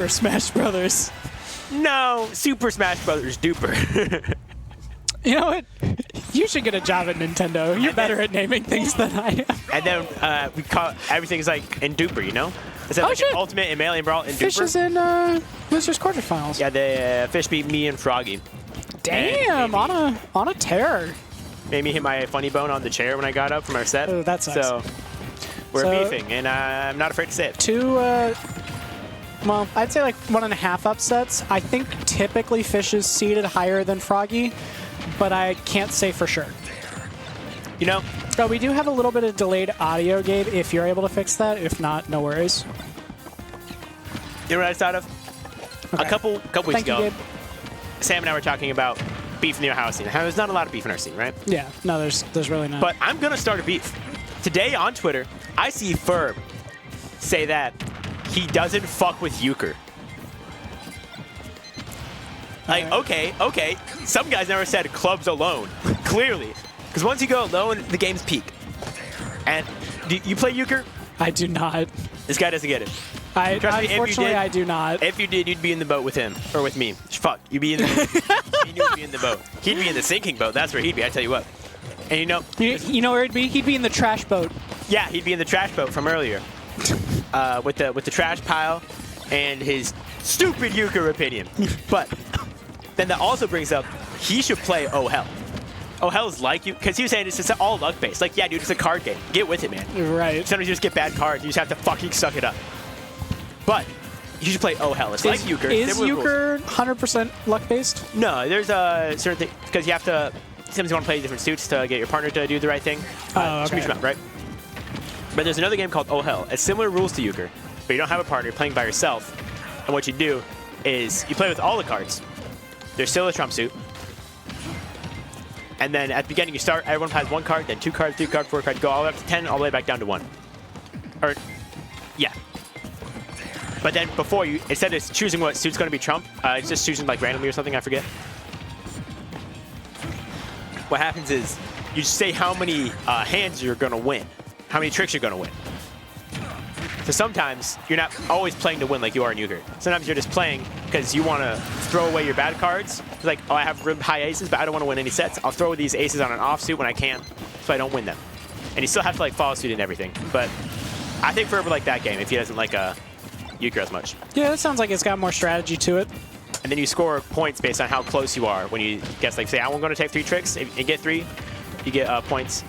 or Smash Brothers. No, Super Smash Brothers Duper. You know what? You should get a job at Nintendo. You're better at naming things than I am. And then we call everything's like in Duper, you know? Instead of like an Ultimate and Melee and Brawl in Fish Duper. is in Losers quarterfinals. Yeah, the Fish beat me and Froggy. Damn, and on a tear. Made me hit my funny bone on the chair when I got up from our set. Oh, that sucks. So we're beefing, and I'm not afraid to say it. Well, I'd say like 1.5 upsets. I think typically Fish is seeded higher than Froggy, but I can't say for sure. You know? So we do have a little bit of delayed audio, Gabe, if you're able to fix that. If not, no worries. You know what I thought of? Okay. A couple weeks ago, Gabe. Sam and I were talking about beef in the Ohio scene. There's not a lot of beef in our scene, right? Yeah, no, there's really not. But I'm going to start a beef. Today on Twitter, I see Ferb say that he doesn't fuck with Euchre. Like, okay. Some guys never said clubs alone, clearly. Because once you go alone, the game's peak. And do you play Euchre? I do not. This guy doesn't get it. Unfortunately, I do not. If you did, you'd be in the boat with him. Or with me. Fuck, you'd be in the, you'd be in the boat. He'd be in the sinking boat. That's where he'd be, I tell you what. And you know... You know where he'd be? He'd be in the trash boat. Yeah, he'd be in the trash boat from earlier. With the trash pile and his stupid Euchre opinion. But then that also brings up, he should play Oh Hell. Oh Hell's like you, because he was saying it's just all luck based. Like, yeah, dude, it's a card game. Get with it, man. Right. Sometimes you just get bad cards. You just have to fucking suck it up. But you should play Oh Hell. It's like Euchre. Is Euchre 100% luck based? No, there's a certain thing, because you have to, sometimes you want to play different suits to get your partner to do the right thing. Okay. Right? But there's another game called Oh Hell. It's similar rules to Euchre, but you don't have a partner. You're playing by yourself. And what you do is you play with all the cards. There's still a trump suit. And then at the beginning, you start, everyone has 1 card, then 2 cards, 3 cards, 4 cards, go all the way up to 10, all the way back down to 1. Or, yeah. But then before you, instead of choosing what suit's going to be trump, it's just choosing like randomly or something, I forget. What happens is you say how many hands you're going to win, how many tricks you're going to win. So sometimes you're not always playing to win like you are in Euchre. Sometimes you're just playing because you want to throw away your bad cards. It's like, oh, I have high aces, but I don't want to win any sets. I'll throw these aces on an offsuit when I can, so I don't win them. And you still have to like follow suit and everything. But I think Ferb would like that game if he doesn't like Euchre as much. Yeah, that sounds like it's got more strategy to it. And then you score points based on how close you are. When you guess, like, say, I'm going to take 3 tricks, and get 3, you get points.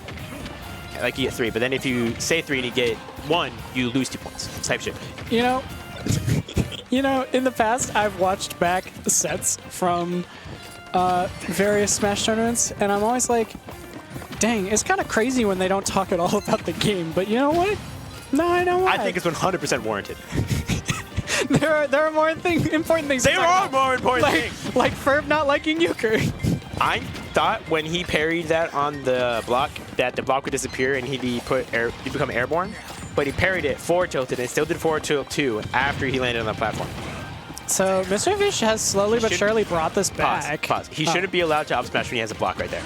Like, you get 3. But then if you say 3 and you get 1, you lose 2 points. Type shit. You know, in the past, I've watched back sets from various Smash tournaments, and I'm always like, dang, it's kind of crazy when they don't talk at all about the game. But you know what? No, I know why. I think it's 100% warranted. there are more important things. There are more important things. Like Ferb not liking Euchre. I thought when he parried that on the block, that the block would disappear and he'd become airborne. But he parried it forward tilted and still did forward tilt 2 after he landed on the platform. So Mr. Fish has slowly but surely brought this back. Pause. He shouldn't be allowed to up smash when he has a block right there.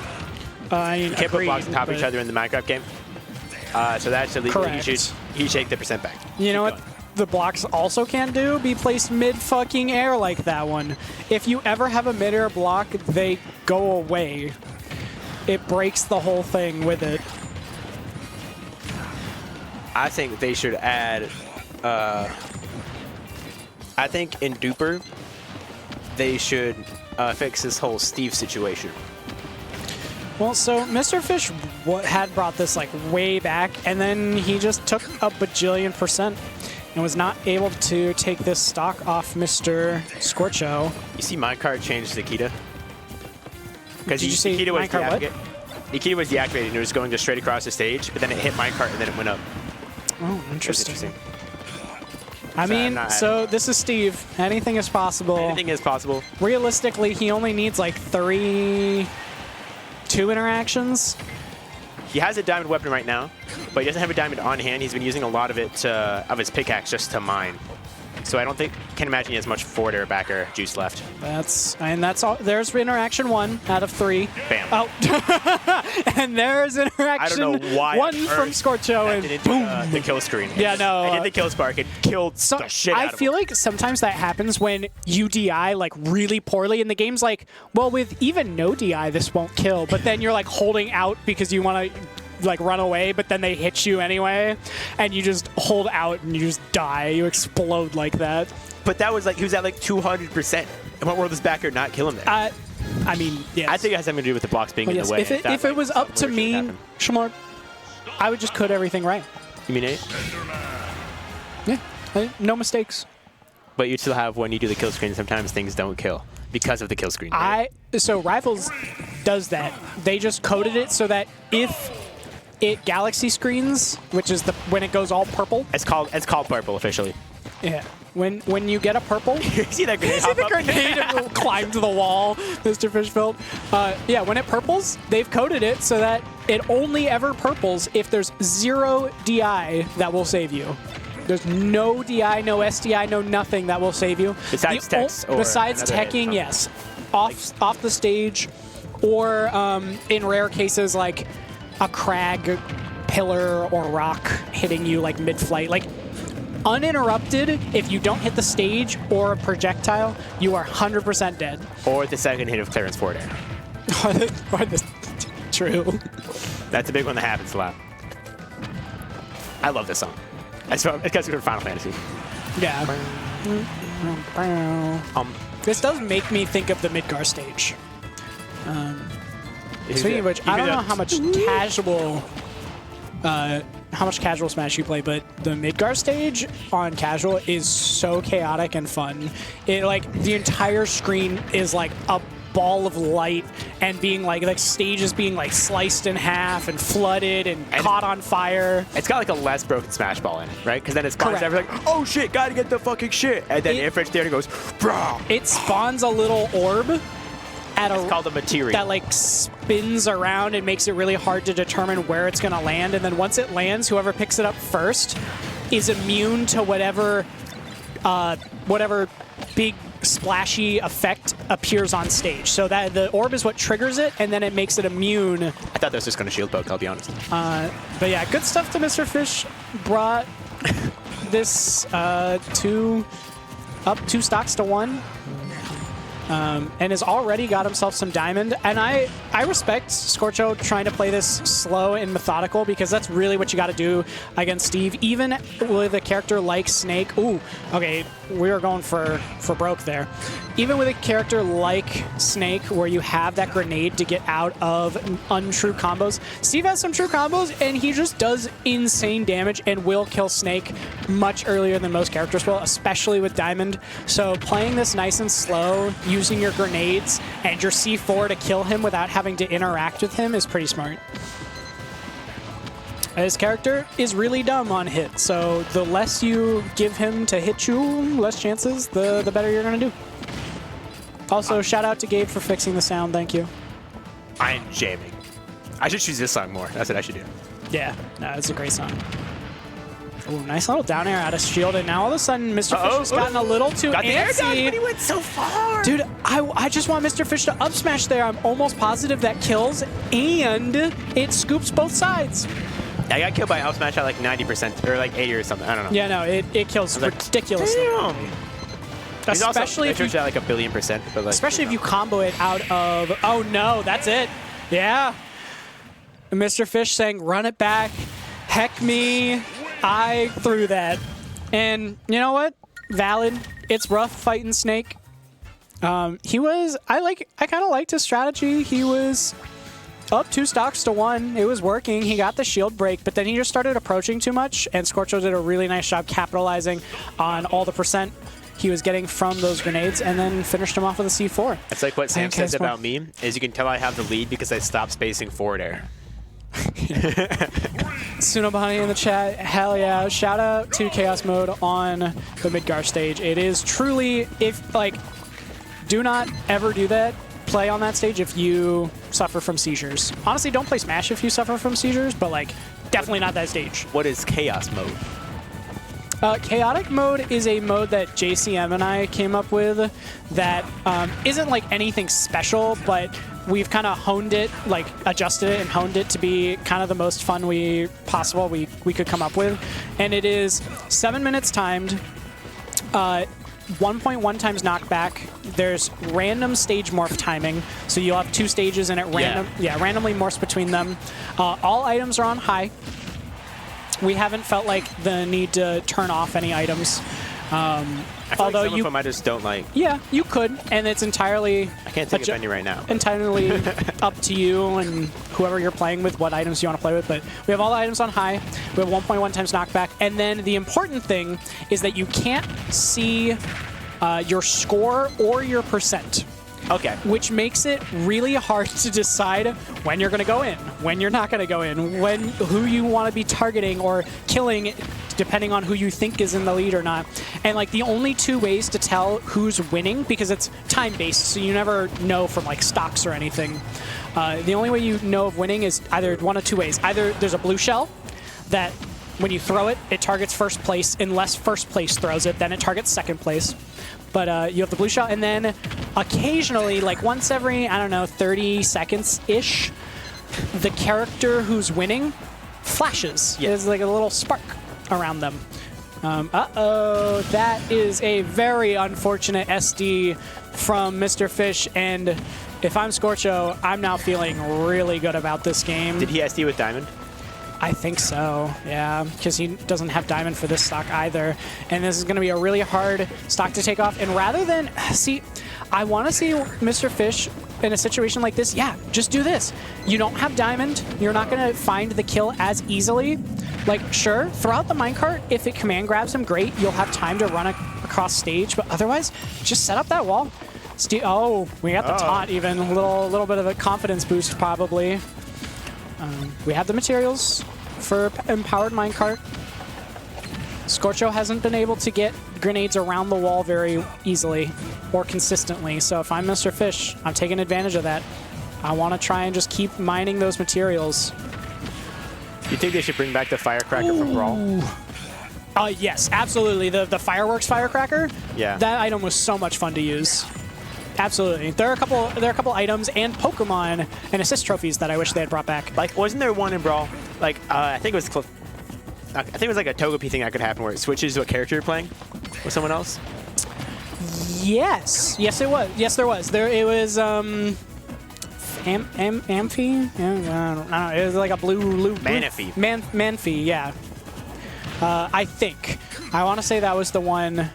You can't put blocks on top of each other in the Minecraft game. So that's illegal. Correct. He should take the % back. You know what the blocks also can do? Be placed mid-fucking air like that one. If you ever have a mid-air block, they go away. It breaks the whole thing with it. I think they should add... I think in Duper, they should fix this whole Steve situation. Well, so Mr. Fish had brought this like way back, and then he just took a bajillion % and was not able to take this stock off Mr. Scorcho. You see my card changed Nikita? Did you see Nikita was minecart what? Nikita was deactivated and it was going just straight across the stage, but then it hit minecart and then it went up. Oh, interesting. I mean, so this is Steve. Anything is possible. Anything is possible. Realistically, he only needs like 2 interactions. He has a diamond weapon right now, but he doesn't have a diamond on hand. He's been using a lot of it of his pickaxe just to mine. so I can't imagine he has much forward air backer juice left. That's all. There's interaction 1 out of 3. Bam. Oh, and there's interaction I don't know why 1 from Scorcho, and boom. The kill screen. Yeah, no. I did the kill spark. It killed the shit out of him. I feel like sometimes that happens when you DI like really poorly, and the game's like, well, with even no DI, this won't kill. But then you're like holding out because you want to like run away, but then they hit you anyway, and you just hold out and you just die. You explode like that. But that was like, he was at like 200%. In what world does backer not kill him there? I mean, yes. I think it has something to do with the blocks being in the way. If it was up to me, Shamar, I would just cut everything right. You mean 8? Yeah, no mistakes. But you still have, when you do the kill screen, sometimes things don't kill because of the kill screen. Right? So Rivals does that. They just coded it so that if it galaxy screens, which is when it goes all purple. It's called purple officially. Yeah. When you get a purple, you see that grenade? See the grenade and climb to the wall, Mr. Fishfield. Yeah, when it purples, they've coded it so that it only ever purples if there's 0 DI that will save you. There's no DI, no SDI, no nothing that will save you. Besides techs, besides teching, yes, off the stage, or in rare cases like a crag, pillar, or rock hitting you like mid-flight. Like, uninterrupted, if you don't hit the stage or a projectile, you are 100% dead. Or the second hit of clearance forward air. True. That's a big one that happens a lot. I love this song. It's because it's Final Fantasy. Yeah. This does make me think of the Midgar stage. Speaking of which, I don't know how much casual Smash you play, but the Midgar stage on casual is so chaotic and fun. It like the entire screen is like a ball of light and being like stages being like sliced in half and flooded and caught on fire. It's got like a less broken Smash Ball in it, right? Because then it spawns everything like, oh shit, gotta get the fucking shit. And then Airfridge Theater goes, bro. It spawns a little orb it's called a materia that like spins around and makes it really hard to determine where it's gonna land. And then once it lands, whoever picks it up first is immune to whatever big splashy effect appears on stage. So that the orb is what triggers it, and then it makes it immune. I thought that was just gonna shield poke, I'll be honest. But yeah, good stuff to Mr. Fish. Brought this up 2 stocks to 1. And has already got himself some diamond. And I respect Scorcho trying to play this slow and methodical, because that's really what you got to do against Steve. Even with a character like Snake. Ooh, okay, we were going for broke there. Even with a character like Snake, where you have that grenade to get out of untrue combos, Steve has some true combos, and he just does insane damage and will kill Snake much earlier than most characters will, especially with Diamond. So playing this nice and slow, using your grenades and your C4 to kill him without having to interact with him is pretty smart. His character is really dumb on hit, so the less you give him to hit you, less chances, the better you're going to do. Also, shout out to Gabe for fixing the sound. Thank you. I am jamming. I should choose this song more. That's what I should do. Yeah, no, it's a great song. Ooh, nice little down air out of shield, and now all of a sudden Mr. Fish has gotten a little too got antsy. The air dodge, but he went so far. Dude, I just want Mr. Fish to up smash there. I'm almost positive that kills, and it scoops both sides. I got killed by up smash at like 90% or like 80 or something. I don't know. Yeah, no, it kills ridiculously. Damn. Especially if you at like 1,000,000,000%. But like, especially if you combo it out of. Oh no, that's it. Yeah. Mr. Fish saying, "Run it back, heck me." I threw that, and you know what? Valid. It's rough fighting Snake. He was. I kind of liked his strategy. He was up 2 stocks to 1. It was working. He got the shield break, but then he just started approaching too much, and Scorcho did a really nice job capitalizing on all the percent he was getting from those grenades, and then finished him off with a C4. It's like what Sam says about me, is you can tell I have the lead because I stopped spacing forward air. Sunobani in the chat, hell yeah. Shout out to Chaos Mode on the Midgar stage. It is truly, do not ever do that. Play on that stage if you suffer from seizures. Honestly, don't play Smash if you suffer from seizures, but definitely not that stage. What is Chaos Mode? Chaotic mode is a mode that JCM and I came up with that isn't like anything special, but we've kind of honed it, like adjusted it and honed it to be kind of the most fun we could come up with. And it is 7 minutes timed, 1.1 times knockback. There's random stage morph timing, so you'll have 2 stages and it randomly morphs between them. All items are on high. We haven't felt like the need to turn off any items. I feel although like some of them I just don't like. Yeah, you could, and it's entirely... I can't think of any right now. Entirely up to you and whoever you're playing with, what items you want to play with. But we have all the items on high. We have 1.1 times knockback. And then the important thing is that you can't see your score or your percent. Okay. Which makes it really hard to decide when you're going to go in, when you're not going to go in, who you want to be targeting or killing, depending on who you think is in the lead or not. And like the only 2 ways to tell who's winning, because it's time-based, so you never know from like stocks or anything. The only way you know of winning is either one of 2 ways. Either there's a blue shell that when you throw it, it targets first place. Unless first place throws it, then it targets second place. But you have the blue shell, and then occasionally, like once every, I don't know, 30 seconds-ish, the character who's winning flashes. Yeah. There's like a little spark around them. Uh-oh, that is a very unfortunate SD from Mr. Fish, and if I'm Scorcho, I'm now feeling really good about this game. Did he SD with Diamond? I think so, yeah, because he doesn't have Diamond for this stock either. And this is going to be a really hard stock to take off. And rather than, see, I want to see Mr. Fish in a situation like this. Yeah, just do this. You don't have Diamond. You're not going to find the kill as easily. Like, sure, throw out the minecart. If it command grabs him, great. You'll have time to run across stage. But otherwise, just set up that wall. Oh, we got the taunt even. A little bit of a confidence boost, probably. We have the materials for empowered minecart. Scorcho hasn't been able to get grenades around the wall very easily or consistently, so if I'm Mr. Fish, I'm taking advantage of that. I want to try and just keep mining those materials. You think they should bring back the firecracker from Brawl? Yes, absolutely. The fireworks firecracker. Yeah. That item was so much fun to use. Absolutely. There are a couple items and Pokemon and assist trophies that I wish they had brought back. Like, wasn't there one in Brawl? Like, I think it was like a Togepi thing that could happen where it switches to a character you're playing with someone else. Yes. Yes, it was. Yes, there was. It was Amphi? Yeah, I don't know. It was like a blue Manaphy. Manphy, yeah. I think. I want to say that was the one.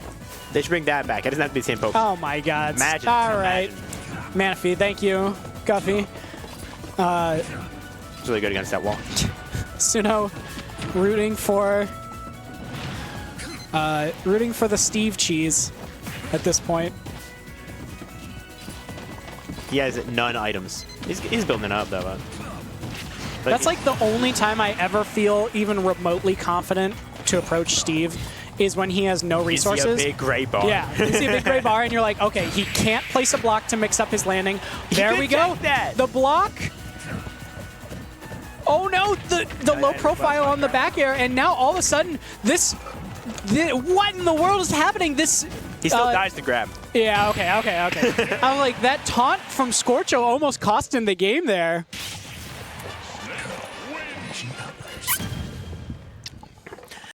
They should bring that back. It doesn't have to be the same Pokemon. Oh my god. Imagine. All right. Manaphy, thank you, Guffy. It's really good against that wall. Suno rooting for the Steve cheese at this point. He has none items. He's building it up though. That's like the only time I ever feel even remotely confident to approach Steve is when he has no resources. You see a big gray bar. Yeah, you see a big gray bar and you're like, okay, he can't place a block to mix up his landing. There we go. The block. Oh no, the low profile on the back air, and now all of a sudden what in the world is happening? He still dies to grab. Yeah, okay. I'm like, that taunt from Scorcho almost cost him the game there.